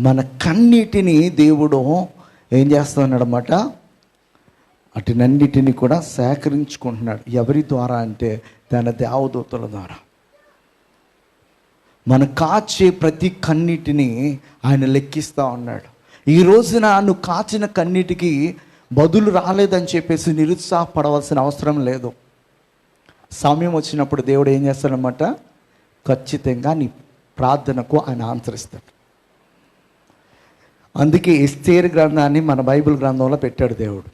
మన కన్నీటిని దేవుడు ఏం చేస్తున్నాడన్నమాట, అటునన్నిటిని కూడా సేకరించుకుంటున్నాడు. ఎవరి ద్వారా అంటే తన దేవదూతల ద్వారా. మన కాచే ప్రతి కన్నీటిని ఆయన లెక్కిస్తూ ఉన్నాడు. ఈ రోజున నువ్వు కాచిన కన్నీటికి బదులు రాలేదని చెప్పేసి నిరుత్సాహపడవలసిన అవసరం లేదు. సమయం వచ్చినప్పుడు దేవుడు ఏం చేస్తాడనమాట, ఖచ్చితంగా నీ ప్రార్థనకు ఆయన ఆన్సర్ ఇస్తాడు. అందుకే ఎస్తేరు గ్రంథాన్ని మన బైబిల్ గ్రంథంలో పెట్టాడు దేవుడు.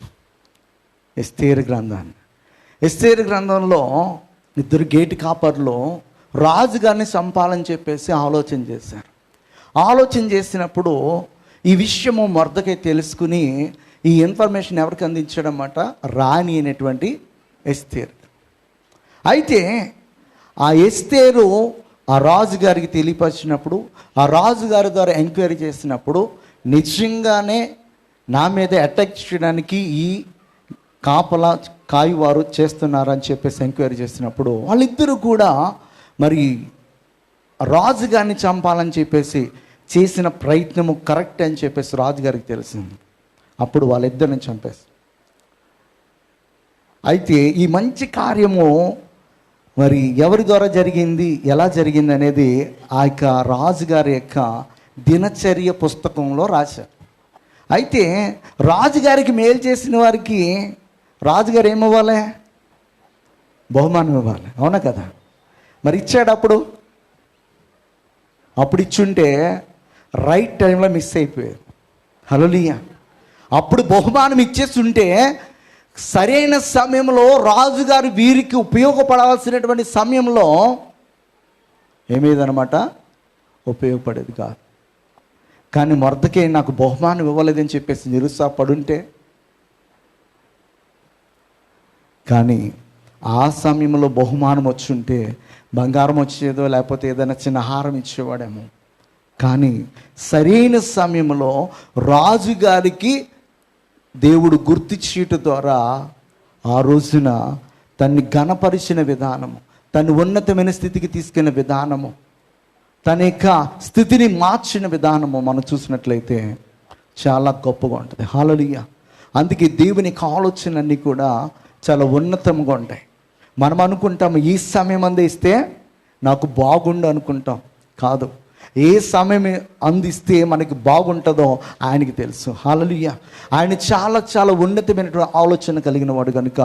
ఎస్తేరు గ్రంథాన్ని, ఎస్తేరు గ్రంథంలో ఇద్దరు గేటు కాపర్లు రాజుగారిని చంపాలని చెప్పేసి ఆలోచన చేశారు. ఆలోచన చేసినప్పుడు ఈ విషయము మొర్దెకై తెలుసుకుని ఈ ఇన్ఫర్మేషన్ ఎవరికి అందించాడన్నమాట, రాణి అయినటువంటి ఎస్తేరు. అయితే ఆ ఎస్తేరు ఆ రాజుగారికి తెలియపరిచినప్పుడు, ఆ రాజుగారి ద్వారా ఎంక్వైరీ చేసినప్పుడు నిజంగానే నా మీద అటాక్ చేయడానికి ఈ కాపలా కాయువారు చేస్తున్నారని చెప్పేసి ఎంక్వైరీ చేసినప్పుడు వాళ్ళిద్దరూ కూడా మరి రాజుగారిని చంపాలని చెప్పేసి చేసిన ప్రయత్నము కరెక్ట్ అని చెప్పేసి రాజుగారికి తెలిసింది. అప్పుడు వాళ్ళిద్దరిని చంపేసి, అయితే ఈ మంచి కార్యము మరి ఎవరి ద్వారా జరిగింది, ఎలా జరిగింది అనేది ఆ యొక్క రాజుగారి యొక్క దినచర్య పుస్తకంలో రాశారు. అయితే రాజుగారికి మేలు చేసిన వారికి రాజుగారు ఏమివ్వాలి, బహుమానం ఇవ్వాలి, అవునా కదా? మరి ఇచ్చాడు. అప్పుడు ఇచ్చుంటే రైట్ టైంలో మిస్ అయిపోయారు. హల్లెలూయా. అప్పుడు బహుమానం ఇచ్చేస్తుంటే సరైన సమయంలో రాజుగారు వీరికి ఉపయోగపడాల్సినటువంటి సమయంలో ఏమేదనమాట, ఉపయోగపడేది కాదు. కానీ మొర్దెకై నాకు బహుమానం ఇవ్వలేదని చెప్పేసి నిరుత్సాహపడుంటే, కానీ ఆ సమయంలో బహుమానం వచ్చుంటే బంగారం వచ్చేదో లేకపోతే ఏదైనా చిన్న హారం ఇచ్చేవాడేమో. కానీ సరైన సమయంలో రాజుగారికి దేవుడు గుర్తించట ద్వారా ఆ రోజున తన్ని ఘనపరిచిన విధానము, తను ఉన్నతమైన స్థితికి తీసుకెళ్ళిన విధానము, తన యొక్క స్థితిని మార్చిన విధానము మనం చూసినట్లయితే చాలా గొప్పగా ఉంటుంది. హల్లెలూయా. అందుకే దేవుని ఆలోచనలన్నీ కూడా చాలా ఉన్నతంగా ఉంటాయి. మనం అనుకుంటాము ఈ సమయం అందే ఇస్తే నాకు బాగుండు అనుకుంటాం. కాదు, ఏ సమయం అందిస్తే మనకి బాగుంటుందో ఆయనకి తెలుసు. హల్లెలూయా. ఆయన చాలా చాలా ఉన్నతమైనటువంటి ఆలోచన కలిగిన వాడు కనుక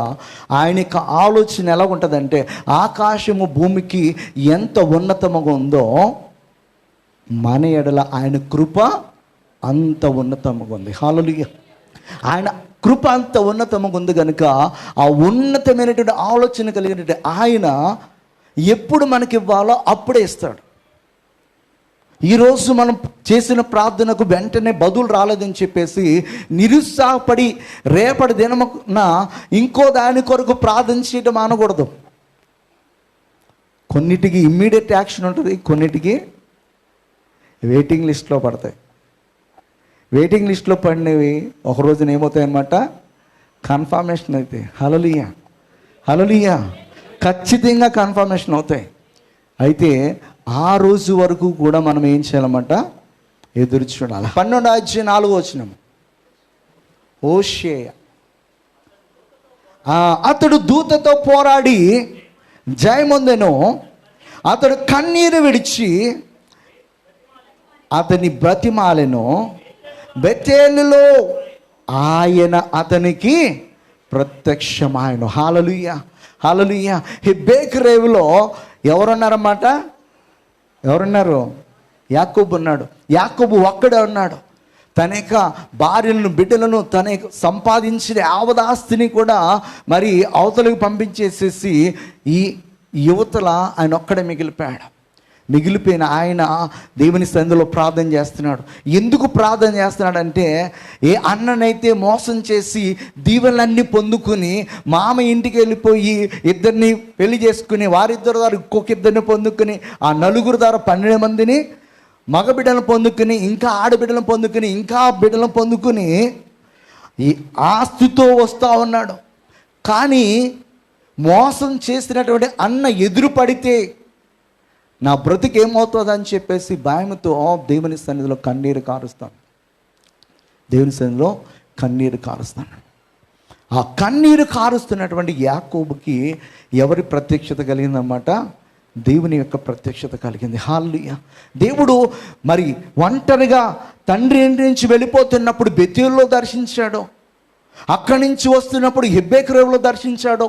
ఆయన యొక్క ఆలోచన ఎలా ఉంటుందంటే, ఆకాశము భూమికి ఎంత ఉన్నతముగా ఉందో మన ఎడల ఆయన కృప అంత ఉన్నతముగా ఉంది. హల్లెలూయా. ఆయన కృప అంత ఉన్నతముగా ఉంది కనుక ఆ ఉన్నతమైనటువంటి ఆలోచన కలిగినటువంటి ఆయన ఎప్పుడు మనకి ఇవ్వాలో అప్పుడే ఇస్తాడు. ఈరోజు మనం చేసిన ప్రార్థనకు వెంటనే బదులు రాలేదని చెప్పేసి నిరుత్సాహపడి రేపటి దినమున ఇంకో దాని కొరకు ప్రార్థన చేయడం మానకూడదు. కొన్నిటికి ఇమ్మీడియట్ యాక్షన్ ఉంటుంది, కొన్నిటికి వెయిటింగ్ లిస్ట్లో పడతాయి. వెయిటింగ్ లిస్ట్లో పడినవి ఒక రోజున ఏమవుతాయి అన్నమాట, కన్ఫర్మేషన్ అయితే. హల్లెలూయా. హల్లెలూయా. ఖచ్చితంగా కన్ఫర్మేషన్ అవుతాయి. అయితే ఆ రోజు వరకు కూడా మనం ఏం చేయాలన్నమాట, ఎదురు చూడాలి. 12:4 హోషేయ అతడు దూతతో పోరాడి జయమొందెను. అతడు కన్నీరు విడిచి అతని బ్రతిమాలెను. బెతేలులో ఆయన అతనికి ప్రత్యక్షమాయను. హల్లెలూయా. హల్లెలూయా. హెబ్రోనులో ఎవరున్నారన్నమాట, ఎవరున్నారు? యాకోబు ఉన్నాడు. యాకోబు ఒక్కడే ఉన్నాడు. తన యొక్క భార్యలను బిడ్డలను తన సంపాదించిన యావదాస్తిని కూడా మరి అవతలకు పంపించేసేసి ఈ యువతల ఆయన ఒక్కడే మిగిలిపోయిన ఆయన దేవుని సన్నిధిలో ప్రార్థన చేస్తున్నాడు. ఎందుకు ప్రార్థన చేస్తున్నాడంటే, ఏ అన్ననైతే మోసం చేసి దీవెనలన్నీ పొందుకుని మామ ఇంటికి వెళ్ళిపోయి ఇద్దరిని పెళ్లి చేసుకుని వారిద్దరు ద్వారా ఇంకొక ఇద్దరిని పొందుకుని ఆ నలుగురు ద్వారా 12 మందిని మగబిడ్డలను పొందుకుని ఇంకా ఆడబిడ్డలను పొందుకుని ఇంకా బిడ్డలను పొందుకుని ఈ ఆస్తితో వస్తూ ఉన్నాడు. కానీ మోసం చేసినటువంటి అన్న ఎదురు పడితే నా బ్రతికి ఏమవుతుంది అని చెప్పేసి భయంతో దేవుని సన్నిధిలో కన్నీరు కారుస్తాను. దేవుని సన్నిధిలో కన్నీరు కారుస్తాను. ఆ కన్నీరు కారుస్తున్నటువంటి యాకోబుకి ఎవరి ప్రత్యక్షత కలిగిందన్నమాట? దేవుని యొక్క ప్రత్యక్షత కలిగింది. హల్లెలూయా. దేవుడు మరి ఒంటరిగా తండ్రి ఇంటి నుంచి వెళ్ళిపోతున్నప్పుడు బెతేలులో దర్శించాడు, అక్కడి నుంచి వస్తున్నప్పుడు హెబ్రోనులో దర్శించాడు,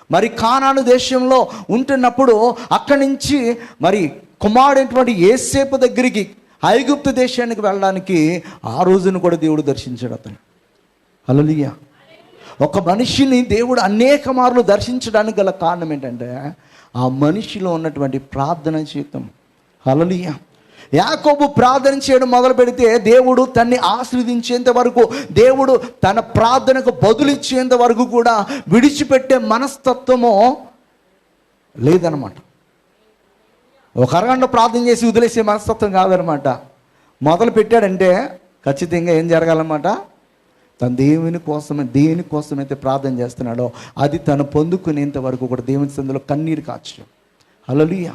మరి కానాను దేశంలో ఉంటున్నప్పుడు అక్కడి నుంచి మరి కుమారుడైనటువంటి యోసేపు దగ్గరికి ఐగుప్తు దేశానికి వెళ్ళడానికి ఆ రోజును కూడా దేవుడు దర్శించాడు అతను. హల్లెలూయా. ఒక మనిషిని దేవుడు అనేక మార్లు దర్శించడానికి గల కారణం ఏంటంటే ఆ మనిషిలో ఉన్నటువంటి ప్రార్థన జీవితం. హల్లెలూయా. యాకోబు ప్రార్థన చేయడం మొదలు పెడితే దేవుడు తన్ని ఆశీర్వదించేంత వరకు, దేవుడు తన ప్రార్థనకు బదులిచ్చేంత వరకు కూడా విడిచిపెట్టే మనస్తత్వము లేదనమాట. ఒక అరగంట ప్రార్థన చేసి వదిలేసే మనస్తత్వం కాదనమాట. మొదలు పెట్టాడంటే ఖచ్చితంగా ఏం జరగాలన్నమాట? తను దేనికోసమైతే ప్రార్థన చేస్తున్నాడో అది తను పొందుకునేంత వరకు కూడా దేవుని సన్నిధిలో కన్నీరు కాచడం. హల్లెలూయా.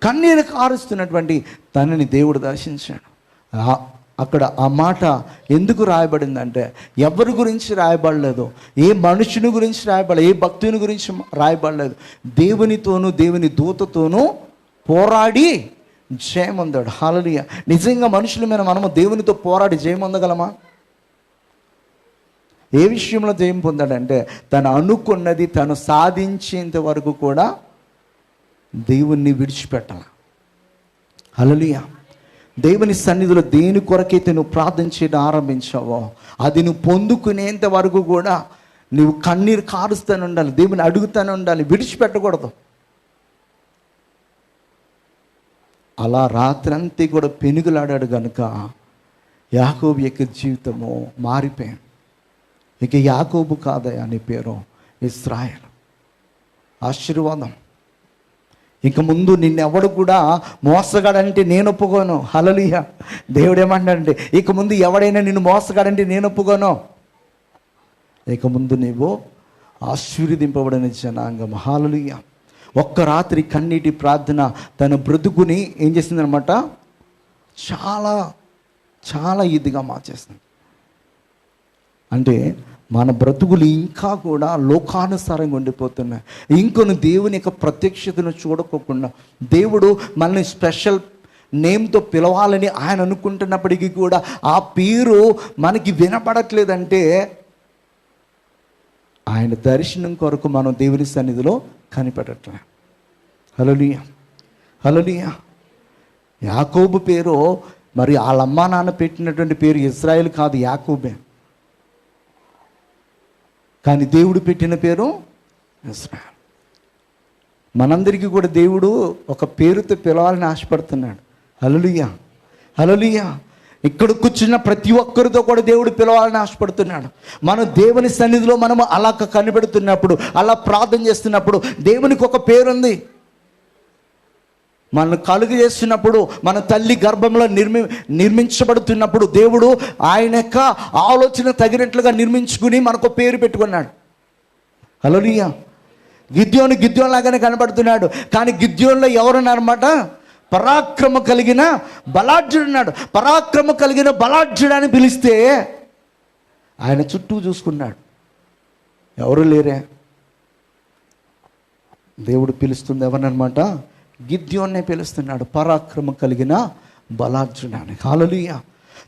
కన్నీరు కారుస్తున్నటువంటి తనని దేవుడు దర్శించాడు. అక్కడ ఆ మాట ఎందుకు రాయబడిందంటే ఎవరి గురించి రాయబడలేదు, ఏ మనుషుని గురించి రాయబడలేదు, ఏ భక్తుని గురించి రాయబడలేదు. దేవునితోనూ దేవుని దూతతోనూ పోరాడి జయమొందాడు. హల్లెలూయా. నిజంగా మనుషుల మీద మనము దేవునితో పోరాడి జయమొందగలమా? ఏ విషయంలో జయం పొందాడంటే తను అనుకున్నది తను సాధించేంత వరకు కూడా దేవుణ్ణి విడిచిపెట్టాల. హల్లెలూయా. దేవుని సన్నిధిలో దేని కొరకైతే నువ్వు ప్రార్థన చేయడం ఆరంభించావో అది నువ్వు పొందుకునేంత వరకు కూడా నువ్వు కన్నీరు కారుస్తూనే ఉండాలి, దేవుని అడుగుతూనే ఉండాలి, విడిచిపెట్టకూడదు. అలా రాత్రంతా కూడా పెనుగులాడాడు కనుక యాకోబు యొక్క జీవితము మారిపోయాడు. ఇక యాకోబు కాదయా నీ పేరు ఇశ్రాయేలు. ఆశీర్వాదం. ఇక ముందు నిన్నెవడు కూడా మోసగాడంటే నేను ఒప్పుకోను. హల్లెలూయా. దేవుడు ఏమంటాడంటే ఇక ముందు ఎవడైనా నిన్ను మోసగాడంటే నేను ఒప్పుకోను. ఇక ముందు నీవు ఆశీర్వదింపబడిన జనాంగం. హల్లెలూయా. ఒక్క రాత్రి కన్నీటి ప్రార్థన తన బ్రతుకుని ఏం చేసిందనమాట? చాలా చాలా ఇదిగా మార్చేస్తుంది. అంటే మన బ్రతుకులు ఇంకా కూడా లోకానుసారంగా ఉండిపోతున్నాయి. ఇంకొన్ని దేవుని యొక్క ప్రత్యక్షతను చూడకోకుండా దేవుడు మనల్ని స్పెషల్ నేమ్తో పిలవాలని ఆయన అనుకుంటున్నప్పటికీ కూడా ఆ పేరు మనకి వినపడట్లేదంటే ఆయన దర్శనం కొరకు మనం దేవుని సన్నిధిలో కనిపెట్టట్లే. హల్లెలూయా. హల్లెలూయా. యాకోబు పేరు మరి వాళ్ళ అమ్మా నాన్న పెట్టినటువంటి పేరు ఇశ్రాయేలు కాదు, యాకోబే. కానీ దేవుడు పెట్టిన పేరు ఇశ్రాయేలు. మనందరికీ కూడా దేవుడు ఒక పేరుతో పిలవాలని ఆశపడుతున్నాడు. హల్లెలూయా. హల్లెలూయా. ఇక్కడ కూర్చున్న ప్రతి ఒక్కరితో కూడా దేవుడు పిలవాలని ఆశపడుతున్నాడు. మనం దేవుని సన్నిధిలో మనము అలా కనిపెడుతున్నప్పుడు, అలా ప్రార్థన చేస్తున్నప్పుడు దేవునికి ఒక పేరుంది. మనం కలుగు చేస్తున్నప్పుడు, మన తల్లి గర్భంలో నిర్మించబడుతున్నప్పుడు దేవుడు ఆయన యొక్క ఆలోచన తగినట్లుగా నిర్మించుకుని మనకు పేరు పెట్టుకున్నాడు. హల్లెలూయా. గిద్యోను లాగానే కనబడుతున్నాడు. కానీ గిద్యోనులో ఎవరున్నారన్నమాట? పరాక్రమ కలిగిన బలాఢ్యుడు ఉన్నాడు. పరాక్రమ కలిగిన బలాఢ్యుడు అని పిలిస్తే ఆయన చుట్టూ చూసుకున్నాడు, ఎవరు లేరే. దేవుడు పిలుస్తుంది ఎవరన్నమాట? గిద్యోన్నే పిలుస్తున్నాడు, పరాక్రమ కలిగిన బలాఢ్యుడు అని. హల్లెలూయా.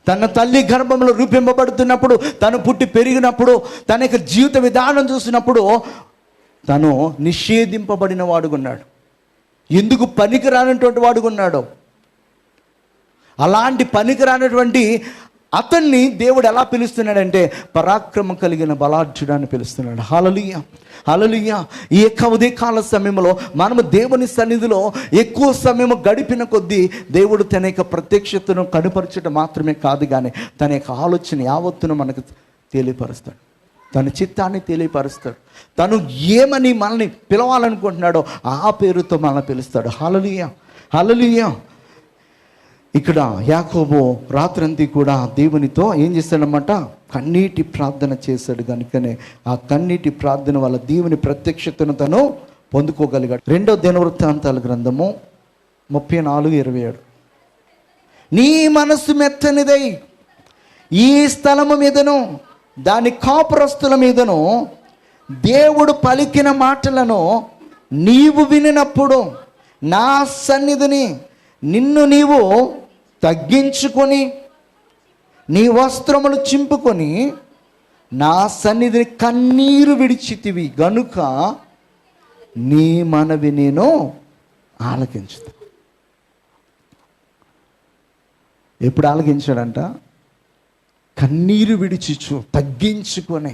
తన తల్లి గర్భంలో రూపింపబడుతున్నప్పుడు, తను పుట్టి పెరిగినప్పుడు, తన యొక్క జీవిత విధానం చూసినప్పుడు తను నిషేధింపబడిన వాడుకున్నాడు. ఎందుకు పనికిరానటువంటి వాడుకున్నాడు. అలాంటి పనికిరానటువంటి అతన్ని దేవుడు ఎలా పిలుస్తున్నాడంటే పరాక్రమం కలిగిన బలాఢ్యుడు అని పిలుస్తున్నాడు. హల్లెలూయా. హల్లెలూయా. ఈ యొక్క ఉదయకాల సమయంలో మనము దేవుని సన్నిధిలో ఎక్కువ సమయం గడిపిన కొద్దీ దేవుడు తన యొక్క ప్రత్యక్షతను కనుపరచడం మాత్రమే కాదు, కానీ తన యొక్క ఆలోచన యావత్తును మనకు తెలియపరుస్తాడు, తన చిత్తాన్ని తెలియపరుస్తాడు. తను ఏమని మనల్ని పిలవాలనుకుంటున్నాడో ఆ పేరుతో మనల్ని పిలుస్తాడు. హల్లెలూయా. హల్లెలూయా. ఇక్కడ యాకోబు రాత్రంతా కూడా దేవునితో ఏం చేశాడన్నమాట? కన్నీటి ప్రార్థన చేశాడు. కనుకనే ఆ కన్నీటి ప్రార్థన వల్ల దేవుని ప్రత్యక్షతను తను పొందుకోగలిగాడు. 2వ దినవృత్తాంతాల గ్రంథము 34:27. నీ మనస్సు మెత్తనిదై ఈ స్థలము మీదను దాని కాపురస్తుల మీదను దేవుడు పలికిన మాటలను నీవు వినినప్పుడు నా సన్నిధిని నిన్ను నీవు తగ్గించుకొని నీ వస్త్రములు చింపుకొని నా సన్నిధిని కన్నీరు విడిచితివి గనుక నీ మనవి నేను ఆలకించుతా. ఎప్పుడు ఆలకించాడంట? కన్నీరు విడిచిచు తగ్గించుకొని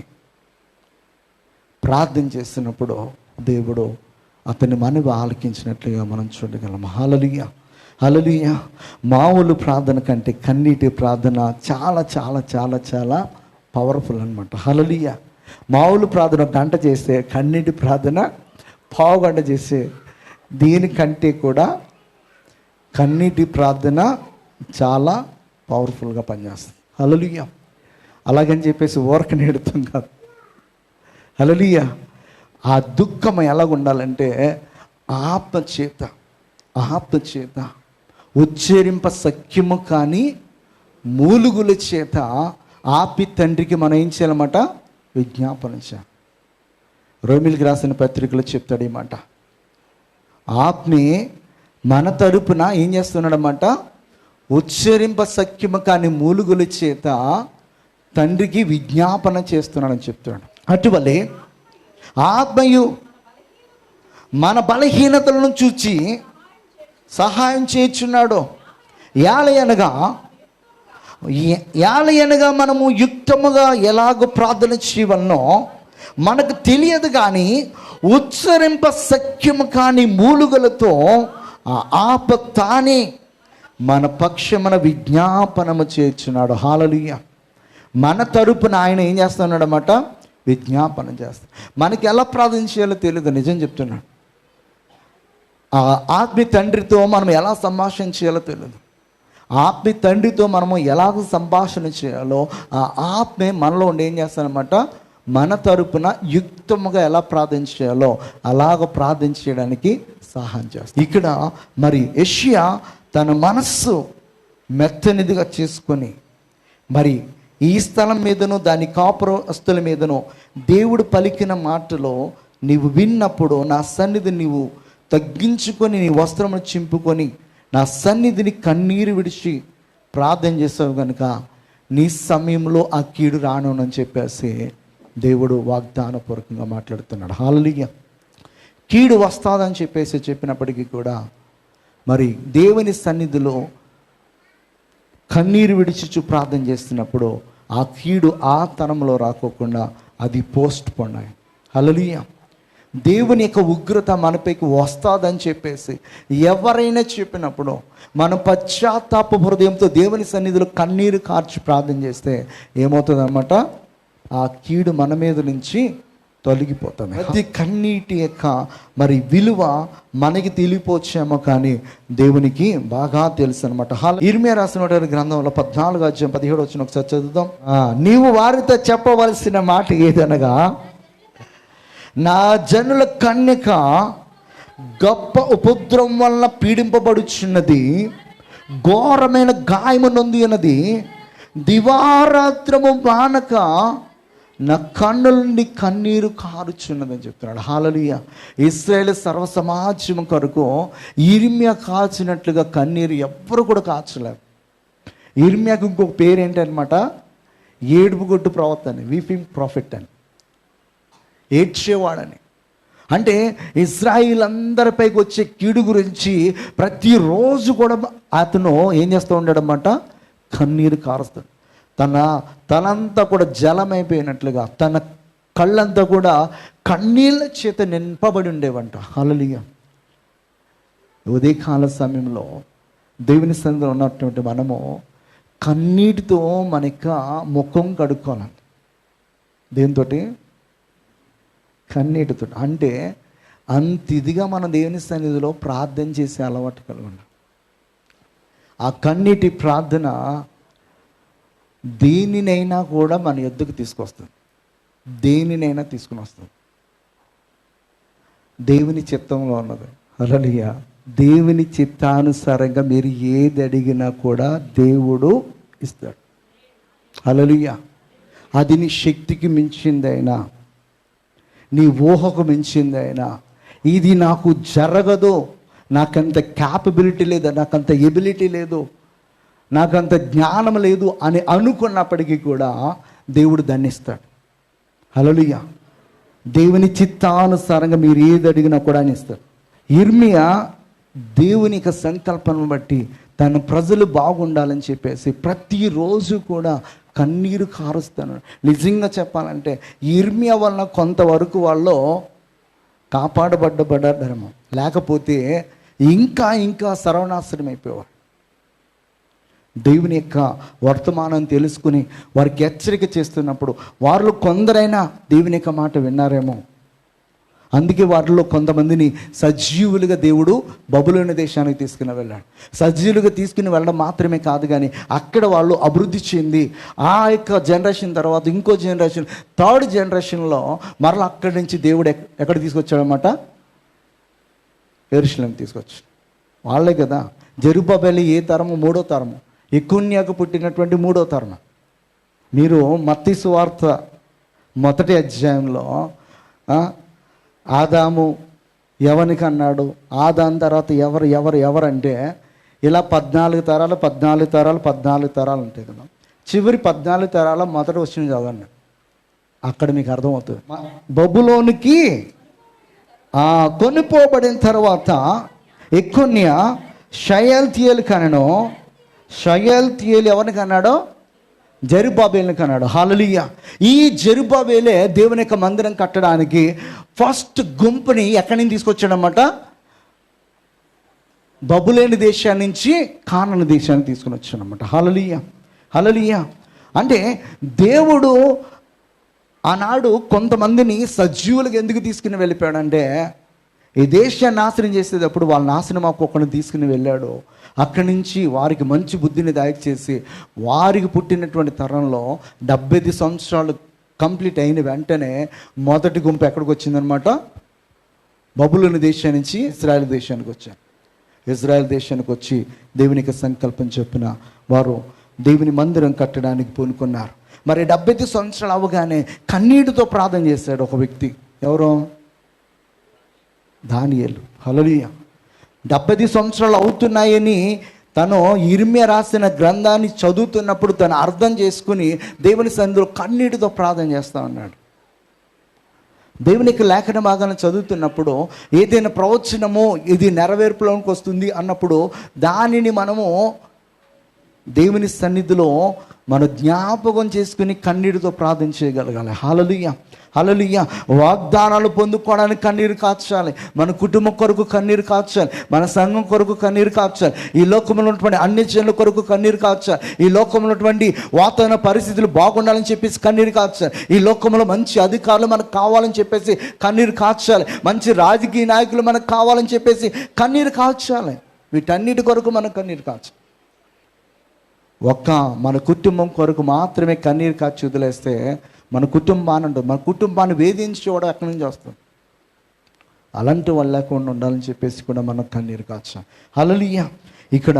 ప్రార్థన చేస్తున్నప్పుడు దేవుడు అతని మనవి ఆలకించినట్లుగా మనం చూడగలం. హల్లెలూయా, హల్లెలూయా. మామూలు ప్రార్థన కంటే కన్నీటి ప్రార్థన చాలా చాలా చాలా చాలా పవర్ఫుల్ అనమాట. హల్లెలూయా. మామూలు ప్రార్థన 1 గంట చేస్తే కన్నీటి ప్రార్థన 1/2 గంట చేసే దీనికంటే కూడా కన్నీటి ప్రార్థన చాలా పవర్ఫుల్గా పనిచేస్తుంది. హల్లెలూయా. అలాగని చెప్పేసి ఊరకనే ఎడుతాం కాదు. హల్లెలూయా. ఆ దుఃఖం ఎలాగ ఉండాలంటే ఆత్మ చేత ఉచ్చరింప సఖ్యము కానీ మూలుగుల చేత ఆపి తండ్రికి మనం ఏం చేయాలన్నమాట? విజ్ఞాపన చేయాలి. రోమిలికి రాసిన పత్రికలో చెప్తాడు ఈ మాట. ఆత్మే మన తరపున ఏం చేస్తున్నాడన్నమాట? ఉచ్చరింప సఖ్యము కానీ మూలుగుల చేత తండ్రికి విజ్ఞాపన చేస్తున్నాడని చెప్తున్నాడు. అటువలే ఆత్మయు మన బలహీనతలను చూచి సహాయం చేయుచున్నాడు. యాలయనగా మనము యుక్తముగా ఎలాగో ప్రార్థన చేయవలనో మనకు తెలియదు, కానీ ఉచ్చరింప సఖ్యము కాని మూలుగలతో ఆప తానే మన పక్షమున విజ్ఞాపనము చేయుచున్నాడు. హల్లెలూయా. మన తరపున ఆయన ఏం చేస్తున్నాడు అన్నమాట? విజ్ఞాపన చేస్తాడు. మనకి ఎలా ప్రార్థన చేయాలో తెలియదు, నిజం చెప్తున్నాడు. ఆత్మీయ తండ్రితో మనం ఎలా సంభాషణ చేయాలో తెలియదు. ఆత్మీయ తండ్రితో మనము ఎలాగ సంభాషణ చేయాలో ఆ ఆత్మే మనలో ఉండి ఏం చేస్తానమాట? మన తరపున యుక్తముగా ఎలా ప్రార్థన చేయాలో అలాగ ప్రార్థన చేయడానికి సహాయం చేస్తాడు. ఇక్కడ మరి యెషయా తన మనస్సు మెత్తనిదిగా చేసుకొని మరి ఈ స్థలం మీదను దాని కాపురస్తుల మీదను దేవుడు పలికిన మాటలో నీవు విన్నప్పుడు నా సన్నిధిని నీవు తగ్గించుకొని నీ వస్త్రమును చింపుకొని నా సన్నిధిని కన్నీరు విడిచి ప్రార్థన చేస్తావు కనుక నీ సమయంలో ఆ కీడు రానునని చెప్పేసి దేవుడు వాగ్దానపూర్వకంగా మాట్లాడుతున్నాడు. హల్లెలూయా. కీడు వస్తాదని చెప్పేసి చెప్పినప్పటికీ కూడా మరి దేవుని సన్నిధిలో కన్నీరు విడిచి ప్రార్థన చేస్తున్నప్పుడు ఆ కీడు ఆ తరంలో రాకోకుండా అది పోస్ట్ పోన్ అయ్యింది. హల్లెలూయా. దేవుని యొక్క ఉగ్రత మనపైకి వస్తుందని చెప్పేసి ఎవరైనా చెప్పినప్పుడు మనం పశ్చాత్తాప హృదయంతో దేవుని సన్నిధిలో కన్నీరు కార్చి ప్రార్థన చేస్తే ఏమవుతుంది అన్నమాట? ఆ కీడు మన మీద నుంచి తొలగిపోతుంది. ప్రతి కన్నీటి యొక్క మరి విలువ మనకి తెలియపోవచ్చేమో కానీ దేవునికి బాగా తెలుసు అనమాట. ఇర్మియా రాసిన గ్రంథంలో 14:17 ఒకసారి చదువుదాం. నీవు వారితో చెప్పవలసిన మాట ఏదనగా, నా జనుల కన్యక గొప్ప ఉపద్రవం వలన పీడింపబడుచున్నది, ఘోరమైన గాయము నొంది ఉన్నది, దివారాత్రము మానక నా కన్నుల నుండి కన్నీరు కారుచున్నదని చెప్తున్నాడు. హల్లెలూయా. ఇశ్రాయేలు సర్వ సమాజం కొరకు ఇర్మియా కాచినట్లుగా కన్నీరు ఎవ్వరు కూడా కాచలేరు. ఇర్మియాకు ఇంకొక పేరు ఏంటనమాట? ఏడుపుగొట్టు ప్రవక్త అని, వీపింగ్ ప్రాఫిట్ అని, ఏడ్చేవాడని. అంటే ఇశ్రాయేల్ అందరిపైకి వచ్చే కీడు గురించి ప్రతిరోజు కూడా అతను ఏం చేస్తూ ఉంటాడనమాట? కన్నీరు కారుస్తాడు. తనంతా కూడా జలమైపోయినట్లుగా తన కళ్ళంతా కూడా కన్నీళ్ళ చేత నింపబడి ఉండేవంట. హల్లెలూయా. ఉదయకాల సమయంలో దేవుని సన్నిధిలో ఉన్నటువంటి మనము కన్నీటితో మన యొక్క ముఖం కడుక్కోవాలండి. దేనితో? కన్నీటితో. అంటే అంత ఇదిగా మన దేవుని సన్నిధిలో ప్రార్థన చేసే అలవాటు కలిగి ఉన్నాం. ఆ కన్నీటి ప్రార్థన దేనినైనా కూడా మన యొద్దకు తీసుకొస్తుంది, దేనినైనా తీసుకుని వస్తుంది. దేవుని చిత్తంలో ఉన్నది. హల్లెలూయా. దేవుని చిత్తానుసారంగా మీరు ఏది అడిగినా కూడా దేవుడు ఇస్తాడు. హల్లెలూయా. అది నీ శక్తికి మించిందైనా, నీ ఊహకు మించిందైనా, ఇది నాకు జరగదు, నాకంత క్యాపబిలిటీ లేదు, నాకంత ఎబిలిటీ లేదు, నాకంత జ్ఞానం లేదు అని అనుకున్నప్పటికీ కూడా దేవుడు దాన్ని ఇస్తాడు. హల్లెలూయా. దేవుని చిత్తానుసారంగా మీరు ఏది అడిగినా కూడా ఆయన ఇస్తాడు. యిర్మీయా దేవుని యొక్క సంకల్పం బట్టి తన ప్రజలు బాగుండాలని చెప్పేసి ప్రతిరోజు కూడా కన్నీరు కారుస్తాను. నిజంగా చెప్పాలంటే యిర్మీయా వలన కొంతవరకు వాళ్ళు కాపాడబడ్డరేమో, లేకపోతే ఇంకా ఇంకా సర్వనాశనం అయిపోయేవారు. దేవుని యొక్క వర్తమానం తెలుసుకుని వారికి హెచ్చరిక చేస్తున్నప్పుడు వారిలో కొందరైనా దేవుని యొక్క మాట విన్నారేమో. అందుకే వారిలో కొంతమందిని సజీవులుగా దేవుడు బబులోను దేశానికి తీసుకుని వెళ్ళాడు. సజీవులుగా తీసుకుని వెళ్ళడం మాత్రమే కాదు, కానీ అక్కడ వాళ్ళు అభివృద్ధి చెంది ఆ యొక్క జనరేషన్ తర్వాత ఇంకో జనరేషన్, థర్డ్ జనరేషన్లో మరలా అక్కడి నుంచి దేవుడు ఎక్కడ తీసుకొచ్చాడనమాట? యెరూషలేం తీసుకొచ్చాడు. వాళ్ళే కదా. జెరుబ్బయలు ఏ తరము? మూడో తరము. యెకొన్యాకు పుట్టినటువంటి మూడో తరం. మీరు మత్తయి సువార్త మొదటి అధ్యాయంలో ఆదాము ఎవరికి అన్నాడు, ఆదాము తర్వాత ఎవరంటే ఇలా 14 తరాలు ఉంటాయి కదా. చివరి 14 తరాల మొదట వచ్చిన చదవండి, అక్కడ మీకు అర్థమవుతుంది. బబులోనికి కొనిపోబడిన తర్వాత యెకొన్యా షయల్తీయేలు కనెను. షయల్తీయేలు ఎవరిని కన్నాడో? జెరుబ్బాబెలుని కన్నాడు. హల్లెలూయా. ఈ జెరుబ్బాబెలే దేవుని యొక్క మందిరం కట్టడానికి ఫస్ట్ గుంపుని ఎక్కడి నుంచి తీసుకొచ్చాడనమాట? బబులోను దేశాన్ని నుంచి కానాను దేశాన్ని తీసుకుని వచ్చాడనమాట. హల్లెలూయా. హల్లెలూయా. అంటే దేవుడు ఆనాడు కొంతమందిని సజీవులకు ఎందుకు తీసుకుని వెళ్ళిపోయాడంటే, ఈ దేశాన్ని నాశనం చేసేటప్పుడు వాళ్ళ నాశనం ఒక్కొక్కరిని తీసుకుని వెళ్ళాడు. అక్కడి నుంచి వారికి మంచి బుద్ధిని దయచేసి వారికి పుట్టినటువంటి తరంలో 75 సంవత్సరాలు కంప్లీట్ అయిన వెంటనే మొదటి గుంపు ఎక్కడికి వచ్చిందనమాట? బబులోను దేశం నుంచి ఇజ్రాయెల్ దేశానికి వచ్చారు. ఇజ్రాయెల్ దేశానికి వచ్చి దేవునికి సంకల్పం చెప్పిన వారు దేవుని మందిరం కట్టడానికి పూనుకున్నారు. మరి 75 సంవత్సరాలు అవ్వగానే కన్నీటితో ప్రార్థన చేశాడు ఒక వ్యక్తి. ఎవరు? దానియేలు. హల్లెలూయా. 75 సంవత్సరాలు అవుతున్నాయని తను యిర్మీయా రాసిన గ్రంథాన్ని చదువుతున్నప్పుడు తను అర్థం చేసుకుని దేవుని సన్నిధిలో కన్నీటితో ప్రార్థన చేస్తూ ఉన్నాడు. దేవునికి లేఖన భాగాన్ని చదువుతున్నప్పుడు ఏదైనా ప్రవచనము ఇది నెరవేర్పులోకి వస్తుంది అన్నప్పుడు దానిని మనము దేవుని సన్నిధిలో మన జ్ఞాపకం చేసుకుని కన్నీటితో ప్రార్థన చేయగలగాలి. హల్లెలూయా. హల్లెలూయా. వాగ్దానాలు పొందుకోవడానికి కన్నీరు కార్చాలి. మన కుటుంబం కొరకు కన్నీరు కార్చాలి. మన సంఘం కొరకు కన్నీరు కార్చాలి. ఈ లోకంలో ఉన్నటువంటి అన్ని జనుల కొరకు కన్నీరు కార్చాలి. ఈ లోకంలో ఉన్నటువంటి వాతావరణ పరిస్థితులు బాగుండాలని చెప్పేసి కన్నీరు కార్చాలి. ఈ లోకంలో మంచి అధికారులు మనకు కావాలని చెప్పేసి కన్నీరు కార్చాలి. మంచి రాజకీయ నాయకులు మనకు కావాలని చెప్పేసి కన్నీరు కార్చాలి. వీటన్నిటి కొరకు మనం కన్నీరు కార్చాలి. మన కుటుంబం కొరకు మాత్రమే కన్నీరు కార్చి వదిలేస్తే మన కుటుంబాన్ని వేధించేవాడు అక్కడి నుంచి వస్తుంది. అలాంటి వాళ్ళు లేకుండా ఉండాలని చెప్పేసి కూడా మనం కన్నీరు కార్చాలి. హల్లెలూయా. ఇక్కడ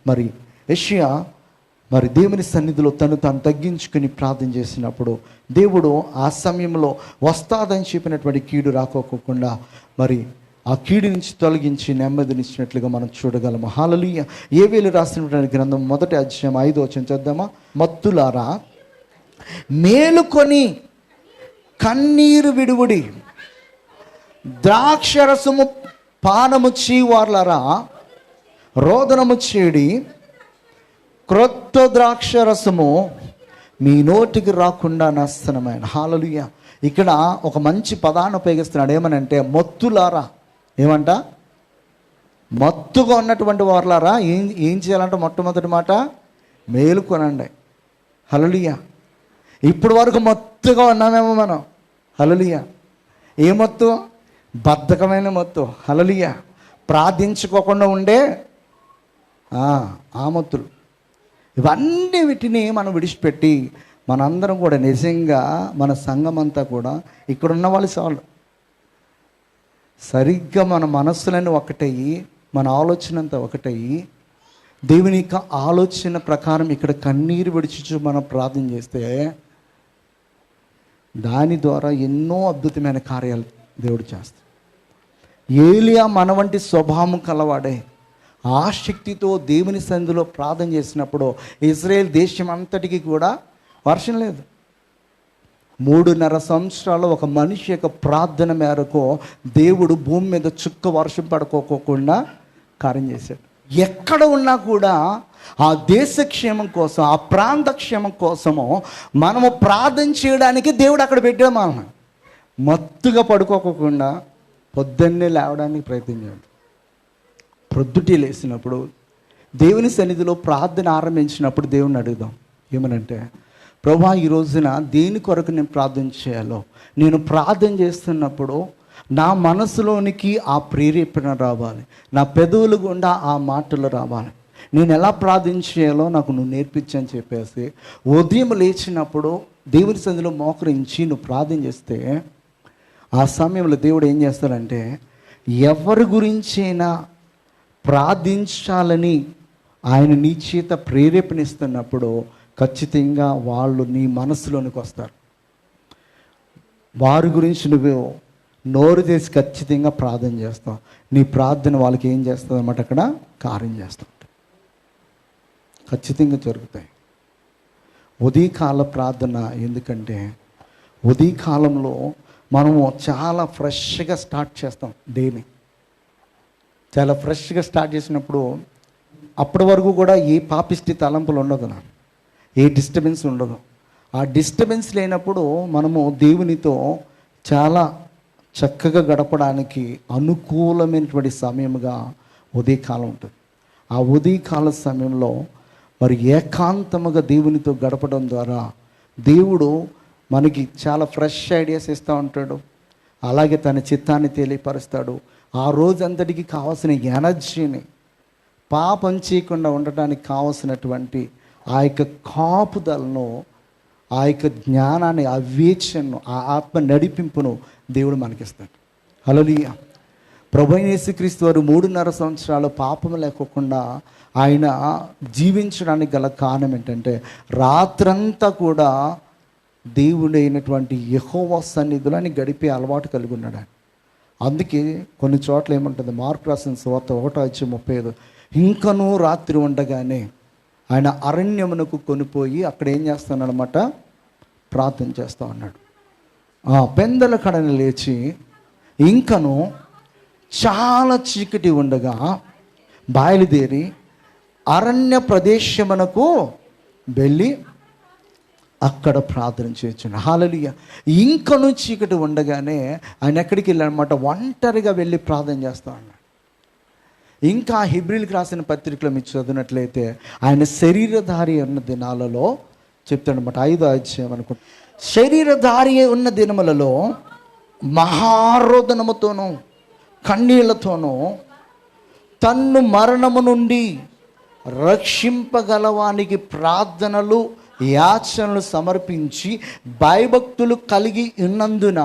మరి యెషయా మరి దేవుని సన్నిధిలో తను తగ్గించుకుని ప్రార్థన చేసినప్పుడు దేవుడు ఆ సమయంలో వస్తాదని చెప్పినటువంటి కీడు రాకోకుండా మరి ఆ కీడు నుంచి తొలగించి నెమ్మదినిచ్చినట్లుగా మనం చూడగలము. హల్లెలూయా. యోవేలు రాసినటువంటి గ్రంథం మొదటి అధ్యాయం 5వ వచనం చదువుదామా? మత్తులారా మేలుకొని కన్నీరు విడువుడి, ద్రాక్షరసము పానము చీవార్లరా రోదనము చేడి, క్రొత్త ద్రాక్షరసము మీ నోటికి రాకుండా నాశనమైన. హల్లెలూయా. ఇక్కడ ఒక మంచి పదాన్ని ఉపయోగిస్తున్నాడు. ఏమనంటే మత్తులారా. ఏమంట? మత్తుగా ఉన్నటువంటి వారులారా ఏం చేయాలంటే మొట్టమొదటి మాట మేలుకొనండి. హల్లెలూయా. ఇప్పుడు వరకు మత్తుగా ఉన్నామేమో మనం. హల్లెలూయా. ఏ మత్తు? బద్ధకమైన మత్తు. హల్లెలూయా. ప్రార్థించుకోకుండా ఉండే ఆ మత్తులు. ఇవన్నీ వీటిని మనం విడిచిపెట్టి మనందరం కూడా నిజంగా మన సంఘం అంతా కూడా ఇక్కడున్న వాళ్ళు చాలు సరిగ్గా మన మనస్సులను ఒకటయ్యి మన ఆలోచన అంతా ఒకటయ్యి దేవుని యొక్క ఆలోచన ప్రకారం ఇక్కడ కన్నీరు విడిచి మనం ప్రార్థన చేస్తే దాని ద్వారా ఎన్నో అద్భుతమైన కార్యాలు దేవుడు చేస్తాడు. ఏలియా మన వంటి స్వభావం కలవాడే ఆసక్తితో దేవుని సన్నిధిలో ప్రార్థన చేసినప్పుడు ఇజ్రాయేల్ దేశం అంతటికి కూడా వర్షం లేదు. 3.5 సంవత్సరాలు ఒక మనిషి యొక్క ప్రార్థన మేరకు దేవుడు భూమి మీద చుక్క వర్షం పడుకోకుండా కార్యం చేశాడు. ఎక్కడ ఉన్నా కూడా ఆ దేశ క్షేమం కోసం, ఆ ప్రాంత క్షేమం కోసము మనము ప్రార్థన చేయడానికి దేవుడు అక్కడ పెట్టాడు. మనం మత్తుగా పడుకోకుండా పొద్దున్నే లేవడానికి ప్రయత్నం చేయండి. ప్రొద్దుటే లేసినప్పుడు దేవుని సన్నిధిలో ప్రార్థన ఆరంభించినప్పుడు దేవుని అడుగుదాం. ఏమనంటే, ప్రభా ఈ రోజున దేని కొరకు నేను ప్రార్థన చేయాలో, నేను ప్రార్థన చేస్తున్నప్పుడు నా మనసులోనికి ఆ ప్రేరేపణ రావాలి, నా పెదవులు గుండా ఆ మాటలు రావాలి, నేను ఎలా ప్రార్థన చేయాలో నాకు నువ్వు నేర్పించని చెప్పేసి ఉదయం లేచినప్పుడు దేవుని సన్నిధిలో మోకరించి నువ్వు ప్రార్థన చేస్తే ఆ సమయంలో దేవుడు ఏం చేస్తాడంటే, ఎవరి గురించైనా ప్రార్థించాలని ఆయన నీ చేత ప్రేరేపణిస్తున్నప్పుడు ఖచ్చితంగా వాళ్ళు నీ మనసులోనికి వస్తారు. వారి గురించి నువ్వు నోరు చేసి ఖచ్చితంగా ప్రార్థన చేస్తావు. నీ ప్రార్థన వాళ్ళకి ఏం చేస్తుంది అన్నమాట, అక్కడ కార్యం చేస్తావు, ఖచ్చితంగా జరుగుతాయి. ఉదయకాల ప్రార్థన ఎందుకంటే ఉదయకాలంలో మనము చాలా ఫ్రెష్గా స్టార్ట్ చేస్తాం డేని. చాలా ఫ్రెష్గా స్టార్ట్ చేసినప్పుడు అప్పటి వరకు కూడా ఏ పాపిష్టి తలంపులు ఉండదు, ఏ డిస్టర్బెన్స్ ఉండదు. ఆ డిస్టర్బెన్స్ లేనప్పుడు మనము దేవునితో చాలా చక్కగా గడపడానికి అనుకూలమైనటువంటి సమయంగా ఉదయకాలం ఉంటుంది. ఆ ఉదయకాల సమయంలో మరి ఏకాంతముగా దేవునితో గడపడం ద్వారా దేవుడు మనకి చాలా ఫ్రెష్ ఐడియాస్ ఇస్తూ ఉంటాడు. అలాగే తన చిత్తాన్ని తెలియపరుస్తాడు. ఆ రోజంతటికి కావాల్సిన ఎనర్జీని, పాపం చేయకుండా ఉండటానికి కావలసినటువంటి ఆ యొక్క కాపుదలను, ఆ యొక్క జ్ఞానాన్ని, ఆ వివేచనను, ఆ ఆత్మ నడిపింపును దేవుడు మనకిస్తాడు. హల్లెలూయా. ప్రభువైన యేసుక్రీస్తు వారు 3.5 సంవత్సరాలు పాపం లేకోకుండా ఆయన జీవించడానికి గల కారణం ఏంటంటే, రాత్రంతా కూడా దేవుడైనటువంటి యెహోవా సన్నిధిలో ఆయన గడిపే అలవాటు కలిగి ఉన్నాడు. అందుకే కొన్ని చోట్ల ఏముంటుంది, మార్కు రాసిన సువార్త 1:35, ఇంకనూ రాత్రి ఉండగానే ఆయన అరణ్యమునకు కొనిపోయి అక్కడ ఏం చేస్తానన్నమాట, ప్రార్థన చేస్తూ ఉన్నాడు. పెందల కడని లేచి ఇంకను చాలా చీకటి ఉండగా బయలుదేరి అరణ్య ప్రదేశమునకు వెళ్ళి అక్కడ ప్రార్థన చేయొచ్చును. హల్లెలూయా. ఇంకను చీకటి ఉండగానే ఆయన ఎక్కడికి వెళ్ళాడనమాట, ఒంటరిగా వెళ్ళి ప్రార్థన చేస్తూ ఉన్నాడు. ఇంకా హెబ్రీయులకు రాసిన పత్రికలో మీరు చదివినట్లయితే ఆయన శరీరధారి ఉన్న దినాలలో చెప్తాడనమాట, 5వ అధ్యాయం అనుకుంటా, శరీరధారి ఉన్న దినములలో మహారోదనముతోనూ కన్నీళ్లతోనూ తన్ను మరణము నుండి రక్షింపగలవానికి ప్రార్థనలు యాచనలు సమర్పించి భయభక్తులు కలిగి ఉన్నందున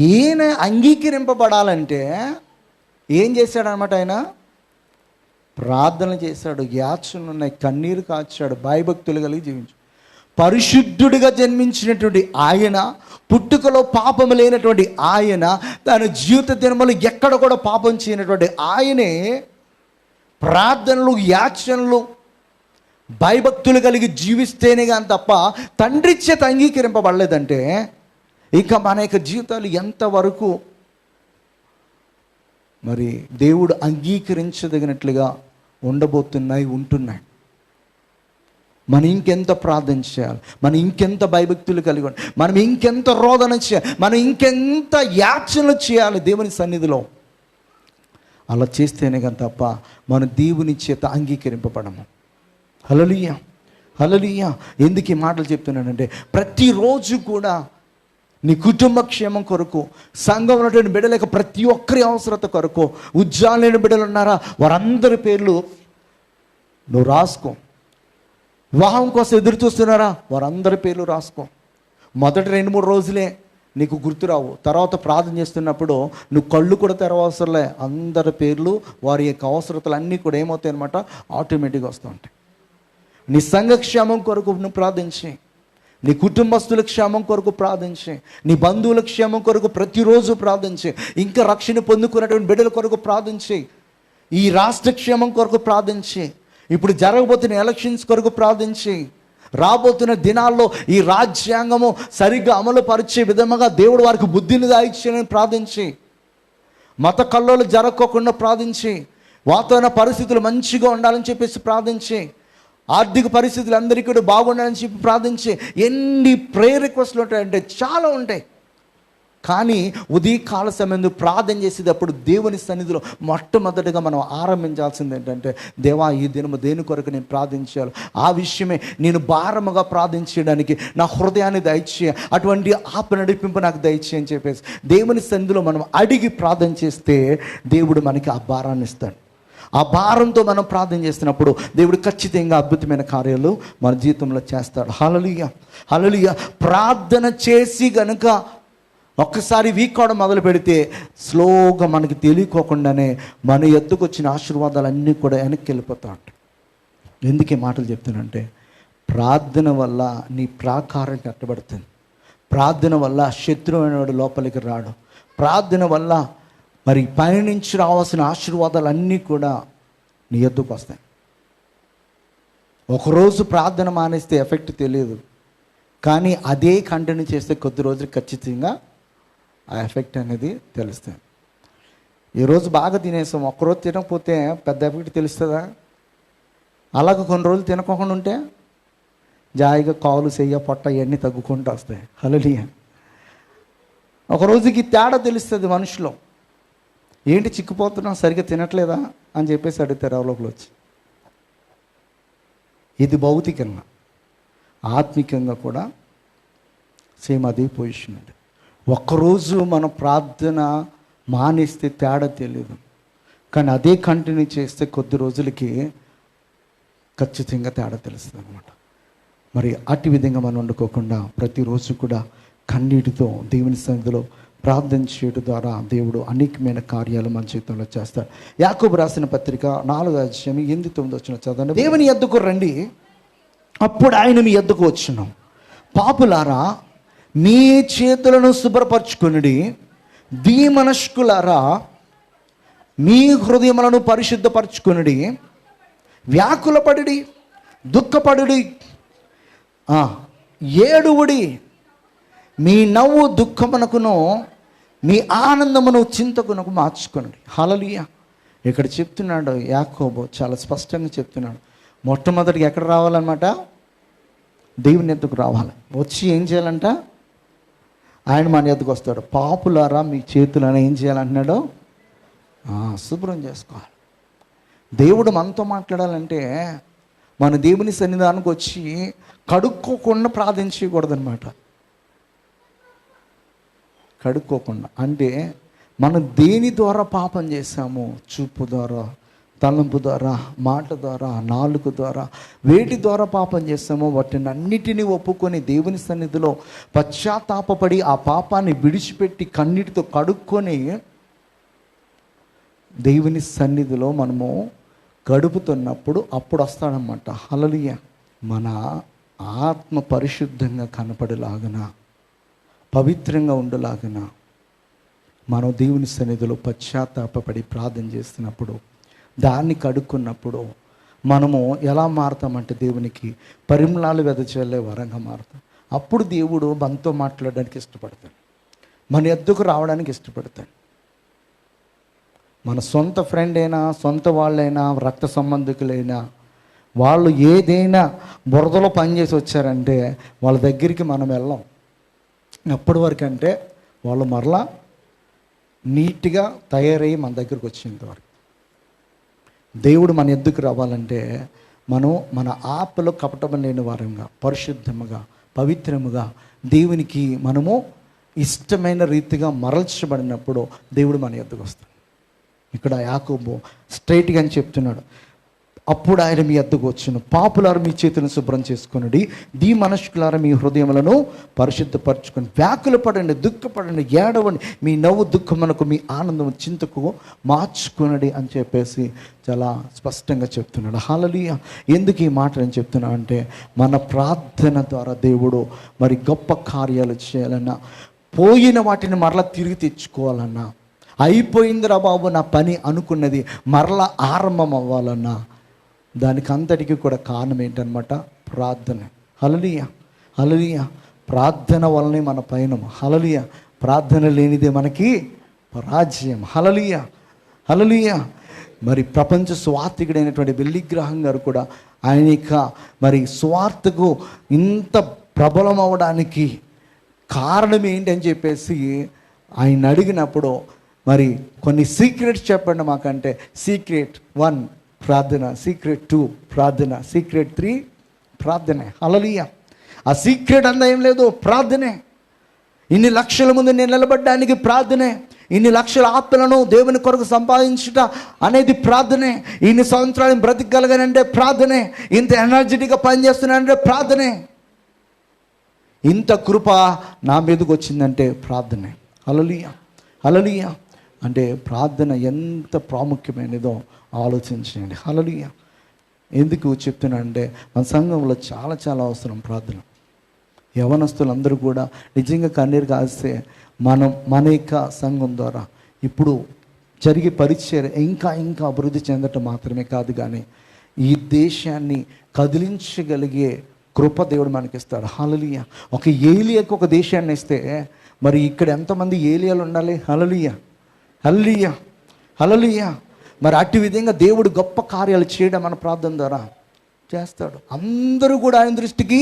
ఈయన అంగీకరింపబడాలంటే ఏం చేశాడనమాట, ఆయన ప్రార్థన చేశాడు, యాచనలు ఉన్నాయి, కన్నీరు కాచాడు, భయభక్తులు కలిగి జీవించాడు. పరిశుద్ధుడిగా జన్మించినటువంటి ఆయన, పుట్టుకలో పాపము లేనటువంటి ఆయన, తన జీవిత దినములు ఎక్కడ కూడా పాపం చేయనటువంటి ఆయనే ప్రార్థనలు, యాచనలు, భయభక్తులు కలిగి జీవిస్తేనే కానీ తప్ప తండ్రి చేత అంగీకరింపబడలేదంటే ఇక మన యొక్క జీవితాలు ఎంతవరకు మరి దేవుడు అంగీకరించదగినట్లుగా ఉంటున్నాయి. మనం ఇంకెంత ప్రార్థన చేయాలి, మనం ఇంకెంత భయభక్తులు కలిగి ఉండాలి, మనం ఇంకెంత రోదన చేయాలి, మనం ఇంకెంత యాచనలు చేయాలి దేవుని సన్నిధిలో. అలా చేస్తేనే కానీ తప్ప మనం దేవుని చేత అంగీకరింపబడము. హల్లెలూయా, హల్లెలూయా. ఎందుకు ఈ మాటలు చెప్తున్నానంటే, ప్రతిరోజు కూడా నీ కుటుంబ క్షేమం కొరకు, సంఘంలో ఉన్నటువంటి బిడ్డల ప్రతి ఒక్కరి అవసరత కొరకు, ఉద్యోగం లేని బిడ్డలు ఉన్నారా, వారందరి పేర్లు నువ్వు రాసుకో. వివాహం కోసం ఎదురు చూస్తున్నారా, వారందరి పేర్లు రాసుకో. మొదటి 2-3 రోజులే నీకు గుర్తురావు. తర్వాత ప్రార్థన చేస్తున్నప్పుడు నువ్వు కళ్ళు కూడా తెరవసరలే, అందరి పేర్లు వారి యొక్క అవసరతలు అన్నీ కూడా ఏమవుతాయి అనమాట, ఆటోమేటిక్గా వస్తూ ఉంటాయి. నీ సంఘ క్షేమం కొరకు నువ్వు ప్రార్థించి, నీ కుటుంబస్తుల క్షేమం కొరకు ప్రార్థించి, నీ బంధువుల క్షేమం కొరకు ప్రతిరోజు ప్రార్థించి, ఇంకా రక్షణ పొందుకున్నటువంటి బిడ్డల కొరకు ప్రార్థించి, ఈ రాష్ట్ర క్షేమం కొరకు ప్రార్థించి, ఇప్పుడు జరగబోతున్న ఎలక్షన్స్ కొరకు ప్రార్థించి, రాబోతున్న దినాల్లో ఈ రాజ్యాంగము సరిగ్గా అమలు పరిచే విధముగా దేవుడు వారికి బుద్ధిని దాయిచ్చాలని ప్రార్థించి, మత కల్లోలు జరగకోకుండా ప్రార్థించి, వాతావరణ పరిస్థితులు మంచిగా ఉండాలని చెప్పేసి ప్రార్థించి, ఆర్థిక పరిస్థితులు అందరికీ కూడా బాగుండాలని చెప్పి ప్రార్థించి, ఎన్ని ప్రేయర్ రిక్వెస్ట్లు ఉంటాయంటే చాలా ఉంటాయి. కానీ ఉదయకాల సమయంలో ప్రార్థన చేసేటప్పుడు దేవుని సన్నిధిలో మొట్టమొదటిగా మనం ఆరంభించాల్సింది ఏంటంటే, దేవా ఈ దినము దేని కొరకు నేను ప్రార్థించాలి, ఆ విషయమే నేను భారముగా ప్రార్థించడానికి నా హృదయాన్ని దయచేయ, అటువంటి ఆత్మ నడిపింపు నాకు దయచేయ అని చెప్పేసి దేవుని సన్నిధిలో మనం అడిగి ప్రార్థన చేస్తే దేవుడు మనకి ఆ భారాన్ని ఇస్తాడు. ఆ భారంతో మనం ప్రార్థన చేస్తున్నప్పుడు దేవుడు ఖచ్చితంగా అద్భుతమైన కార్యాలు మన జీవితంలో చేస్తాడు. హల్లెలూయా, హల్లెలూయా. ప్రార్థన చేసి గనుక ఒక్కసారి వీక్ అవడం మొదలు పెడితే స్లోగా మనకి తెలియకోకుండానే మన ఎద్దుకు వచ్చిన ఆశీర్వాదాలన్నీ కూడా వెనక్కి వెళ్ళిపోతా ఉంటాయి. ఎందుకు ఈ మాటలు చెప్తానంటే, ప్రార్థన వల్ల నీ ప్రాకారం కట్టబడుతుంది. ప్రార్థన వల్ల శత్రువైన వాడు లోపలికి రాడు. ప్రార్థన వల్ల మరి పయనించి రావాల్సిన ఆశీర్వాదాలన్నీ కూడా నీ ఎద్దుకు వస్తాయి. ఒకరోజు ప్రార్థన మానేస్తే ఎఫెక్ట్ తెలియదు, కానీ అదే కంటిన్యూ చేస్తే కొద్ది రోజులు ఖచ్చితంగా ఆ ఎఫెక్ట్ అనేది తెలుస్తుంది. ఈరోజు బాగా తినేసాం, ఒక్కరోజు తినకపోతే పెద్ద ఎఫెక్ట్ తెలుస్తుందా? అలాగే కొన్ని రోజులు తినకోకుండా ఉంటే జాయిగా కాలు చెయ్య పొట్ట ఇవన్నీ తగ్గుకుంటూ వస్తాయి. హల్లెలూయా. ఒక రోజుకి తేడా తెలుస్తుంది మనుషులో. ఏంటి చిక్కిపోతున్నావు, సరిగ్గా తినట్లేదా అని చెప్పేసి అడుగుతారు లోపల వచ్చి. ఇది భౌతికంగా. ఆత్మికంగా కూడా సేమ్ అదే పొజిషన్ అండి. ఒక్కరోజు మనం ప్రార్థన మానేస్తే తేడా తెలియదు, కానీ అదే కంటిన్యూ చేస్తే కొద్ది రోజులకి ఖచ్చితంగా తేడా తెలుస్తుంది అనమాట. మరి అటు విధంగా మనం వండుకోకుండా ప్రతిరోజు కూడా కన్నీటితో దేవుని సన్నిధిలో ప్రార్థన చేయడం ద్వారా దేవుడు అనేకమైన కార్యాలు మన జీవితంలో చేస్తాడు. యాకోబు రాసిన పత్రిక 4:8-9 చదవండి. దేవుని యొద్దకు రండి, అప్పుడు ఆయన మీ యొద్దకు వచ్చును. పాపులారా, మీ చేతులను శుభ్రపరచుకొనుడి. దీమనస్కులారా, మీ హృదయములను పరిశుద్ధపరచుకొనుడి. వ్యాకులపడుడి, దుఃఖపడుడి, ఏడువుడి. మీ నవ్వు దుఃఖమునకును, మీ ఆనందమును చింతకునకు మార్చుకొనుడి. హల్లెలూయా. ఇక్కడ చెప్తున్నాడు యాకోబు, చాలా స్పష్టంగా చెప్తున్నాడు. మొట్టమొదటిగా ఎక్కడ రావాలన్నమాట? దేవుని ఎద్దుకు రావాలి. వచ్చి ఏం చేయాలంట? ఆయన మన ఎద్దుకు వస్తాడు. పాపులారా, మీ చేతులను ఏం చేయాలంటున్నాడు? శుభ్రం చేసుకోవాలి. దేవుడు మనతో మాట్లాడాలంటే మన దేవుని సన్నిధానికి వచ్చి కడుక్కోకుండా ప్రార్థించకూడదనమాట. కడుక్కోకుండా అంటే మనం దేని ద్వారా పాపం చేశాము? చూపు ద్వారా, తలంపు ద్వారా, మాట ద్వారా, నాలుక ద్వారా, వేటి ద్వారా పాపం చేస్తామో వాటిని అన్నిటినీ ఒప్పుకొని దేవుని సన్నిధిలో పశ్చాత్తాపపడి ఆ పాపాన్ని విడిచిపెట్టి కన్నీటితో కడుక్కొని దేవుని సన్నిధిలో మనము గడుపుతున్నప్పుడు అప్పుడు వస్తాడనమాట. హల్లెలూయా. మన ఆత్మ పరిశుద్ధంగా కనపడేలాగన, పవిత్రంగా ఉండేలాగన మనం దేవుని సన్నిధిలో పశ్చాత్తాపపడి ప్రార్థన చేస్తున్నప్పుడు, దాన్ని కడుక్కున్నప్పుడు మనము ఎలా మారుతామంటే దేవునికి పరిమళాలు వెదజల్లే వరంగా మారుతాం. అప్పుడు దేవుడు మనతో మాట్లాడడానికి ఇష్టపడతాడు, మన ఎద్దుకు రావడానికి ఇష్టపడతాడు. మన సొంత ఫ్రెండ్ అయినా, సొంత వాళ్ళైనా, రక్త సంబంధికులైనా, వాళ్ళు ఏదైనా బురదలో పనిచేసి వచ్చారంటే వాళ్ళ దగ్గరికి మనం వెళ్ళాం. ఎప్పటి వరకు అంటే వాళ్ళు మరలా నీట్గా తయారయ్యి మన దగ్గరికి వచ్చేంత వరకు. దేవుడు మన ఎద్దుకు రావాలంటే మనం మన ఆత్మలో కపటం లేని వారంగా, పరిశుద్ధముగా, పవిత్రముగా దేవునికి మనము ఇష్టమైన రీతిగా మరల్చబడినప్పుడు దేవుడు మన ఎద్దుకు వస్తాడు. ఇక్కడ యాకోబు స్ట్రైట్గా అని చెప్తున్నాడు, అప్పుడు ఆయన మీ వద్దకు వచ్చును. పాపులారా మీ చేతులను శుభ్రం చేసుకొనుడి, మనష్కులారా మీ హృదయములను పరిశుద్ధపరచుకొని వ్యాకుల పడండి, దుఃఖపడండి, ఏడవండి, మీ నవ్వు దుఃఖమునకు మీ ఆనందం చింతకు మార్చుకొనడి అని చెప్పేసి చాలా స్పష్టంగా చెప్తున్నాడు. హల్లెలూయా. ఎందుకు ఈ మాట నేను చెప్తున్నా అంటే, మన ప్రార్థన ద్వారా దేవుడు మరి గొప్ప కార్యాలు చేయాలన్నా, పోయిన వాటిని మరలా తిరిగి తెచ్చుకోవాలన్నా, అయిపోయిందిరా బాబు నా పని అనుకున్నది మరలా ఆరంభం అవ్వాలన్నా, దానికి అంతటికి కూడా కారణం ఏంటనమాట? ప్రార్థన. హల్లెలూయా, హల్లెలూయా. ప్రార్థన వల్లనే మన పయనం. హల్లెలూయా. ప్రార్థన లేనిదే మనకి పరాజయం. హల్లెలూయా, హల్లెలూయా. మరి ప్రపంచ స్వార్థికుడైనటువంటి బిల్లీ గ్రాహం గారు కూడా ఆయన మరి స్వార్థకు ఇంత ప్రబలం అవ్వడానికి కారణం ఏంటి అని చెప్పేసి ఆయన అడిగినప్పుడు, మరి కొన్ని సీక్రెట్స్ చెప్పండి మాకంటే, సీక్రెట్ 1 ప్రార్థన, సీక్రెట్ 2 ప్రార్థన, సీక్రెట్ 3 ప్రార్థనే. హల్లెలూయా. ఆ సీక్రెట్ అంతా ఏం లేదు, ప్రార్థనే. ఇన్ని లక్షల ముందు నేను నిలబడడానికి ప్రార్థనే, ఇన్ని లక్షల ఆత్మలను దేవుని కొరకు సంపాదించుట అనేది ప్రార్థనే, ఇన్ని సంవత్సరాలు బ్రతికగలగానంటే ప్రార్థనే, ఇంత ఎనర్జెటిక్గా పనిచేస్తున్నానంటే ప్రార్థనే, ఇంత కృప నా మీదకి వచ్చిందంటే ప్రార్థనే. హల్లెలూయా, హల్లెలూయా. అంటే ప్రార్థన ఎంత ప్రాముఖ్యమైనదో ఆలోచించండి. హల్లెలూయా. ఎందుకు చెప్తున్నా అంటే, మన సంఘంలో చాలా చాలా అవసరం ప్రార్థన. యవనస్తులందరూ కూడా నిజంగా కన్నీరు కాస్తే మన యొక్క సంఘం ద్వారా ఇప్పుడు జరిగే పరిచయం ఇంకా ఇంకా అభివృద్ధి చెందటం మాత్రమే కాదు, కానీ ఈ దేశాన్ని కదిలించగలిగే కృప దేవుడు మనకిస్తాడు. హల్లెలూయా. ఒక ఏలియాకు ఒక దేశాన్ని ఇస్తే మరి ఇక్కడ ఎంతమంది ఏలియాలు ఉండాలి? హల్లెలూయా, హల్లెలూయా, హల్లెలూయా. మరి అట్టి విధంగా దేవుడు గొప్ప కార్యాలు చేయడం మన ప్రార్థన ద్వారా చేస్తాడు. అందరూ కూడా ఆయన దృష్టికి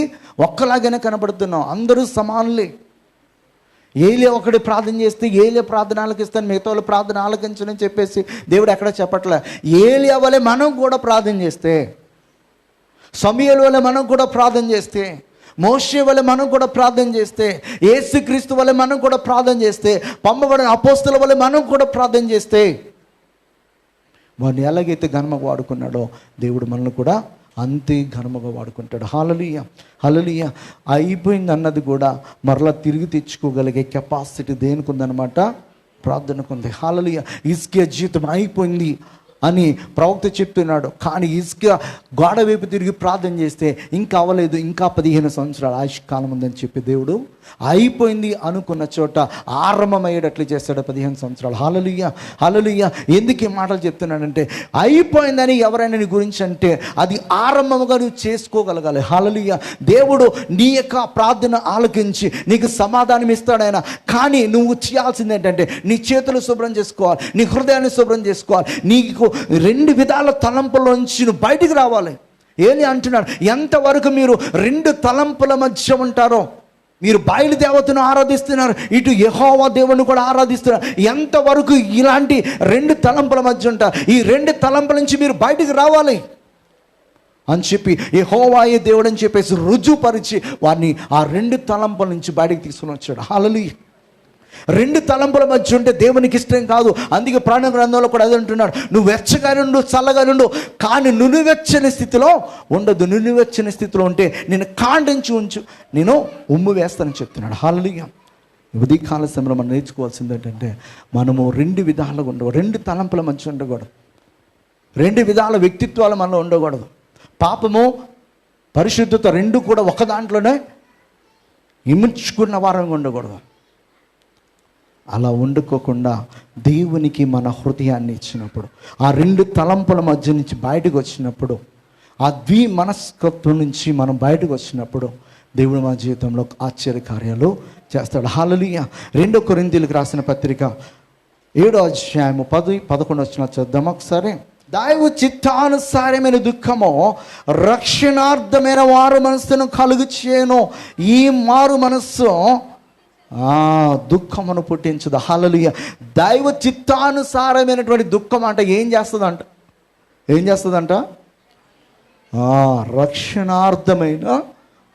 ఒక్కలాగానే కనపడుతున్నాం, అందరూ సమానులే. ఏలియా ఒకటి ప్రార్థన చేస్తే ఏలియా ప్రార్థన ఆలకిస్తాను, మిగతా వాళ్ళు ప్రార్థన ఆలకించని చెప్పేసి దేవుడు ఎక్కడ చెప్పట్లే. ఏలియా వలె మనం కూడా ప్రార్థన చేస్తే, సమూయేలు వలె మనం కూడా ప్రార్థన చేస్తే, మోషే వలె మనం కూడా ప్రార్థన చేస్తే, యేసుక్రీస్తు వలె మనం కూడా ప్రార్థన చేస్తే, పంపబడిన అపోస్తల వలె మనం కూడా ప్రార్థన చేస్తే, వాడిని ఎలాగైతే ఘనముగా వాడుకున్నాడో దేవుడు మనల్ని కూడా అంతే ఘనముగా వాడుకుంటాడు. హల్లెలూయా, హల్లెలూయా. అయిపోయింది అన్నది కూడా మరలా తిరిగి తెచ్చుకోగలిగే కెపాసిటీ దేనికి ఉందన్నమాట? ప్రార్థనకు ఉంది. హల్లెలూయా. హిజ్కియా జీవితం అయిపోయింది అని ప్రవక్త చెప్తున్నాడు, కానీ హిజ్కియా గోడ వైపు తిరిగి ప్రార్థన చేస్తే ఇంకా అవ్వలేదు, ఇంకా 15 సంవత్సరాల ఆయుష్కాలం ఉందని చెప్పి దేవుడు అయిపోయింది అనుకున్న చోట ఆరంభమయ్యేటట్లు చేస్తాడు 15 సంవత్సరాలు. హల్లెలూయా, హల్లెలూయా. ఎందుకు ఈ మాటలు చెప్తున్నానంటే, అయిపోయిందని ఎవరైనా నీ గురించి అంటే అది ఆరంభముగా నువ్వు చేసుకోగలగాలి. హల్లెలూయా. దేవుడు నీ యొక్క ప్రార్థన ఆలకించి నీకు సమాధానం ఇస్తాడు ఆయన. కానీ నువ్వు చేయాల్సింది ఏంటంటే, నీ చేతులు శుభ్రం చేసుకోవాలి, నీ హృదయాన్ని శుభ్రం చేసుకోవాలి, నీకు 2 విధాల తలంపులోంచి నువ్వు బయటికి రావాలి. ఏలి అంటున్నాడు, ఎంతవరకు మీరు 2 తలంపుల మధ్య ఉంటారో, మీరు బయలు దేవతను ఆరాధిస్తున్నారు, ఇటు యెహోవా దేవుని కూడా ఆరాధిస్తున్నారు, ఎంతవరకు ఇలాంటి 2 తలంపుల మధ్య ఉంటారు, ఈ 2 తలంపుల నుంచి మీరు బయటికి రావాలి అని చెప్పి యెహోవాయే దేవుడు అని చెప్పేసి రుజువుపరిచి వారిని ఆ 2 తలంపుల నుంచి బయటికి తీసుకుని వచ్చాడు. హల్లెలూయా. 2 తలంపుల మధ్య ఉంటే దేవునికి ఇష్టం కాదు. అందుకే ప్రాణ గ్రంథంలో కూడా అది అంటున్నాడు, నువ్వు వెచ్చగా నుండు, చల్లగా నుండు, కానీ నునువెచ్చని స్థితిలో ఉండదు. నునువెచ్చని స్థితిలో ఉంటే నేను కాండించి ఉంచు, నేను ఉమ్ము వేస్తానని చెప్తున్నాడు. హల్లెలూయా. ఉదయకాల సమయంలో మనం నేర్చుకోవాల్సింది ఏంటంటే, మనము 2 విధాలుగా ఉండకూడదు, 2 తలంపుల మధ్య ఉండకూడదు, 2 విధాల వ్యక్తిత్వాలు మనలో ఉండకూడదు. పాపము, పరిశుద్ధత 2 కూడా ఒక దాంట్లోనే ఇముడ్చుకున్న వారంగా ఉండకూడదు. అలా వండుకోకుండా దేవునికి మన హృదయాన్ని ఇచ్చినప్పుడు, ఆ 2 తలంపుల మధ్య నుంచి బయటకు వచ్చినప్పుడు, ఆ మనస్కత్వం నుంచి మనం బయటకు వచ్చినప్పుడు దేవుడు మన జీవితంలో ఆశ్చర్యకార్యాలు చేస్తాడు. హల్లెలూయా. 2 కొరింథీయులకు రాసిన పత్రిక 7వ అధ్యాయము 10-11 వచ్చిన చూద్దాం ఒకసారి. దైవ చిత్తానుసారమైన దుఃఖము రక్షణార్థమైన మారు మనస్సును కలుగు చేయను. ఈ మారు మనస్సు దుఃఖమును పుట్టించదు. హల్లెలూయా. దైవ చిత్తానుసారమైనటువంటి దుఃఖం అంటే ఏం చేస్తుందంట? రక్షణార్థమైన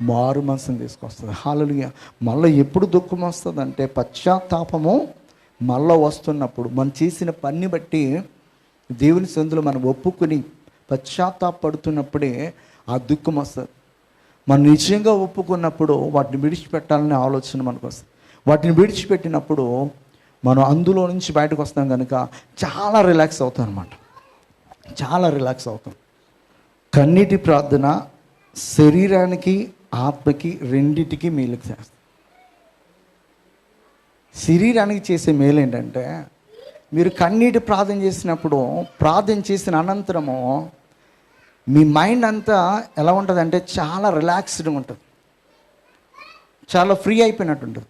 మారు మనసును తీసుకొస్తుంది. హల్లెలూయా. మళ్ళీ ఎప్పుడు దుఃఖం వస్తుందంటే, పశ్చాత్తాపము మళ్ళీ వస్తున్నప్పుడు, మనం చేసిన పని బట్టి దేవుని సందులో మనం ఒప్పుకొని పశ్చాత్తాపడుతున్నప్పుడే ఆ దుఃఖం వస్తుంది. మనం నిజంగా ఒప్పుకున్నప్పుడు వాటిని విడిచిపెట్టాలనే ఆలోచన మనకు వస్తుంది. వాటిని విడిచిపెట్టినప్పుడు మనం అందులో నుంచి బయటకు వస్తాం కనుక చాలా రిలాక్స్ అవుతాం అన్నమాట. చాలా రిలాక్స్ అవుతాం. కన్నీటి ప్రార్థన శరీరానికి ఆత్మకి రెండిటికి మేలు చేస్తుంది. శరీరానికి చేసే మేలు ఏంటంటే, మీరు కన్నీటి ప్రార్థన చేసినప్పుడు, ప్రార్థన చేసిన అనంతరము మీ మైండ్ అంతా ఎలా ఉంటుందంటే చాలా రిలాక్స్డ్గా ఉంటుంది, చాలా ఫ్రీ అయిపోయినట్టు ఉంటుంది.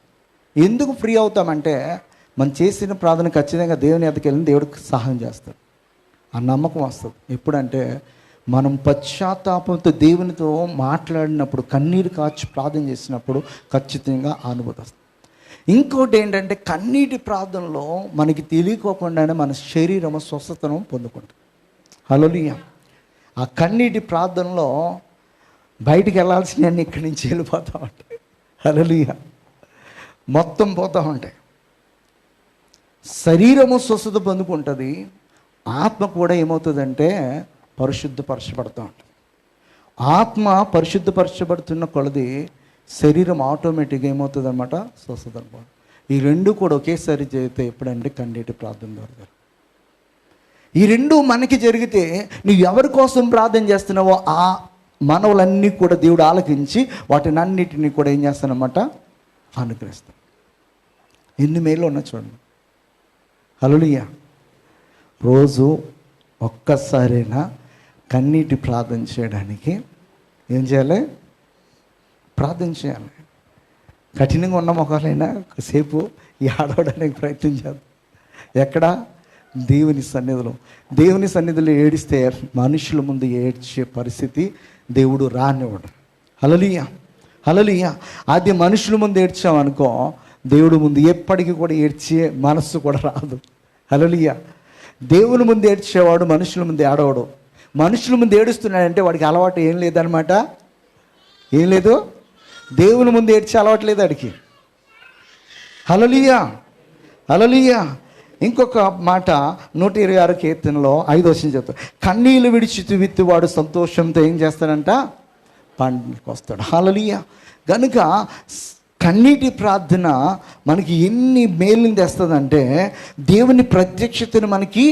ఎందుకు ఫ్రీ అవుతామంటే, మనం చేసిన ప్రార్థన ఖచ్చితంగా దేవుని ఎద్దకు వెళ్ళి దేవుడికి సహాయం చేస్తాడు. ఆ నమ్మకం వస్తుంది. ఎప్పుడంటే మనం పశ్చాత్తాపంతో దేవునితో మాట్లాడినప్పుడు, కన్నీరు కాచి ప్రార్థన చేసినప్పుడు ఖచ్చితంగా అనుభూతి వస్తుంది. ఇంకోటి ఏంటంటే, కన్నీటి ప్రార్థనలో మనకి తెలియకోకుండానే మన శరీరము స్వస్థతను పొందుకుంటుంది. హల్లెలూయా. ఆ కన్నీటి ప్రార్థనలో బయటికి వెళ్ళాల్సినవన్నీ ఇక్కడి నుంచి వెళ్ళిపోతూ ఉంటాయి. హల్లెలూయా. మొత్తం పోతూ ఉంటాయి. శరీరము స్వస్థత పొందుకుంటుంది, ఆత్మ కూడా ఏమవుతుందంటే పరిశుద్ధపరచబడుతూ ఉంటుంది. ఆత్మ పరిశుద్ధపరచబడుతున్న కొలది శరీరం ఆటోమేటిక్గా ఏమవుతుంది అనమాట, స్వస్థత అనమాట. ఈ రెండు కూడా ఒకేసారి జరిగితే ఎప్పుడంటే కన్నీటి ప్రార్థన ద్వారా. ఈ రెండు మనకి జరిగితే నువ్వు ఎవరి కోసం ప్రార్థన చేస్తున్నావో ఆ మనవులన్నీ కూడా దేవుడు ఆలకించి వాటిని అన్నిటినీ కూడా ఏం చేస్తానమాట, అనుగ్రహిస్తాం. ఎన్ని మేలు ఉన్నా చూడండి. హల్లెలూయా. రోజు ఒక్కసారైనా కన్నీటి ప్రార్థన చేయడానికి ఏం చేయాలి, ప్రార్థన చేయాలి. కఠినంగా ఉన్న మొక్కలైనా సేపు ఆడవడానికి ప్రయత్నం చేద్దాం. ఎక్కడ, దేవుని సన్నిధిలో. దేవుని సన్నిధిలో ఏడిస్తే మనుషుల ముందు ఏడ్చే పరిస్థితి దేవుడు రానివ్వడు. హల్లెలూయా. హల్లెలూయా. అది మనుషుల ముందు ఏడ్చామనుకో, దేవుడు ముందు ఎప్పటికీ కూడా ఏడ్చే మనస్సు కూడా రాదు. హల్లెలూయా. దేవుని ముందు ఏడ్చేవాడు మనుషుల ముందు ఏడవడు. మనుషుల ముందు ఏడుస్తున్నాడంటే వాడికి అలవాటు ఏం లేదనమాట, ఏం లేదు, దేవుని ముందు ఏడ్చే అలవాటు లేదు వాడికి. హల్లెలూయా. హల్లెలూయా. ఇంకొక మాట 126 కీర్తనలో 5వ వచనం చెప్తాడు, కన్నీళ్ళు విడిచి విత్తువాడు సంతోషంతో ఏం చేస్తాడంట, పండుగకి వస్తాడు. హల్లెలూయా. కనుక కన్నీటి ప్రార్థన మనకి ఎన్ని మేలుని తెస్తుందంటే, దేవుని ప్రత్యక్షతను మనకి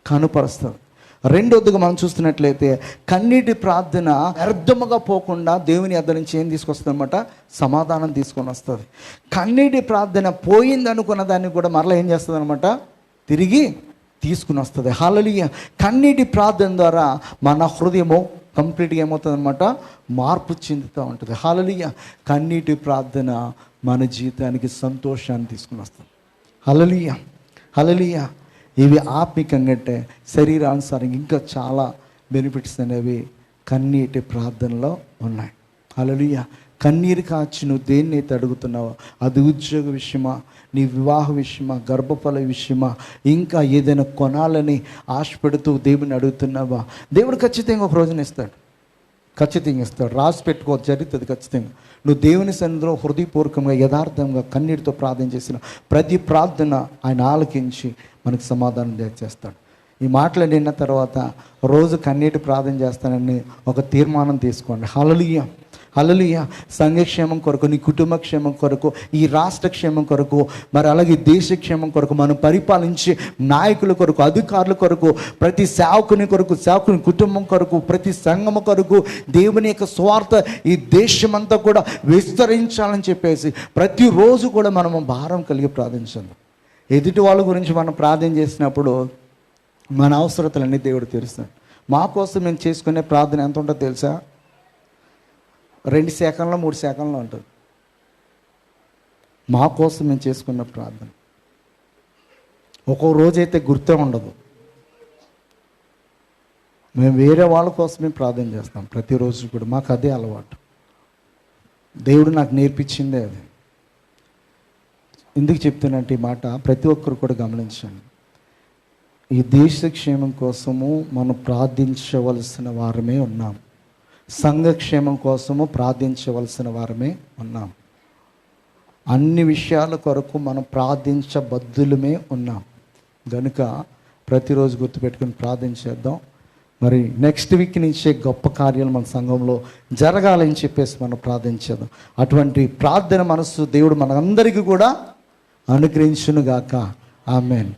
కనుపరుస్తుంది. రెండోదిగా మనం చూస్తున్నట్లయితే కన్నీటి ప్రార్థన వ్యర్థముగా పోకుండా దేవుని యొద్ద నుంచి ఏం తీసుకొస్తుంది అనమాట, సమాధానం తీసుకొని వస్తుంది. కన్నీటి ప్రార్థన పోయింది అనుకున్న దాన్ని కూడా మరలా ఏం చేస్తుంది అనమాట, తిరిగి తీసుకుని వస్తుంది. హల్లెలూయా. కన్నీటి ప్రార్థన ద్వారా మన హృదయము కంప్లీట్గా ఏమవుతుంది అనమాట, మార్పు చెందుతూ ఉంటుంది. హల్లెలూయా. కన్నీటి ప్రార్థన మన జీవితానికి సంతోషాన్ని తీసుకుని వస్తుంది. హల్లెలూయా. హల్లెలూయా. ఇవి ఆత్మికంగా అంటే శరీరానుసారంగా ఇంకా చాలా బెనిఫిట్స్ అనేవి కన్నీటి ప్రార్థనలో ఉన్నాయి. హల్లెలూయా. కన్నీరు కాచి నువ్వు దేన్నైతే అడుగుతున్నావో, అది ఉద్యోగ విషయమా, నీ వివాహ విషయమా, గర్భఫల విషయమా, ఇంకా ఏదైనా కొనాలని ఆశపెడుతూ దేవుని అడుగుతున్నావా, దేవుడు ఖచ్చితంగా ఒక రోజున ఇస్తాడు. ఖచ్చితంగా ఇస్తాడు. రాసి పెట్టుకో, జరుగుతుంది ఖచ్చితంగా. నువ్వు దేవుని సన్నిధిలో హృదయపూర్వకంగా యథార్థంగా కన్నీటితో ప్రార్థన చేసిన ప్రతి ప్రార్థన ఆయన ఆలకించి మనకు సమాధానం చేస్తాడు. ఈ మాటలు విన్న తర్వాత రోజు కన్నీటి ప్రార్థన చేస్తానని ఒక తీర్మానం తీసుకోండి. హల్లెలూయా. హల్లెలూయా. సంఘక్షేమం కొరకు, నీ కుటుంబ క్షేమం కొరకు, ఈ రాష్ట్ర క్షేమం కొరకు, మరి అలాగే దేశ క్షేమం కొరకు, మనం పరిపాలించే నాయకుల కొరకు, అధికారుల కొరకు, ప్రతి సేవకుని కొరకు, సేవకుని కుటుంబం కొరకు, ప్రతి సంఘం కొరకు, దేవుని యొక్క స్వార్థ ఈ దేశమంతా కూడా విస్తరించాలని చెప్పేసి ప్రతిరోజు కూడా మనము భారం కలిగి ప్రార్థించాలి. ఎదుటి వాళ్ళ గురించి మనం ప్రార్థన చేసినప్పుడు మన అవసరతలన్నీ దేవుడు తీరుస్తాడు. మా కోసం మేము చేసుకునే ప్రార్థన ఎంత ఉంటుందో తెలుసా, 2 సెకండ్లో 3 సెకండ్లో ఉంటుంది. మా కోసం మేము చేసుకున్న ప్రార్థన ఒక్కో రోజైతే గుర్తే ఉండదు. మేము వేరే వాళ్ళ కోసమే ప్రార్థన చేస్తాం ప్రతిరోజు కూడా. మాకు అదే అలవాటు. దేవుడు నాకు నేర్పించిందే అది. ఎందుకు చెప్తున్నట్టు ఈ మాట ప్రతి ఒక్కరు కూడా గమనించండి. ఈ దేశ క్షేమం కోసము మనం ప్రార్థించవలసిన వారమే ఉన్నాం. సంఘక్షేమం కోసము ప్రార్థించవలసిన వారమే ఉన్నాం. అన్ని విషయాల కొరకు మనం ప్రార్థించబద్దులమే ఉన్నాం. కనుక ప్రతిరోజు గుర్తుపెట్టుకుని ప్రార్థించేద్దాం. మరి నెక్స్ట్ వీక్ నుంచే గొప్ప కార్యాలు మన సంఘంలో జరగాలని చెప్పేసి మనం ప్రార్థించేద్దాం. అటువంటి ప్రార్థన మనసు దేవుడు మనందరికీ కూడా అనుగ్రహించునుగాక. ఆమేన్.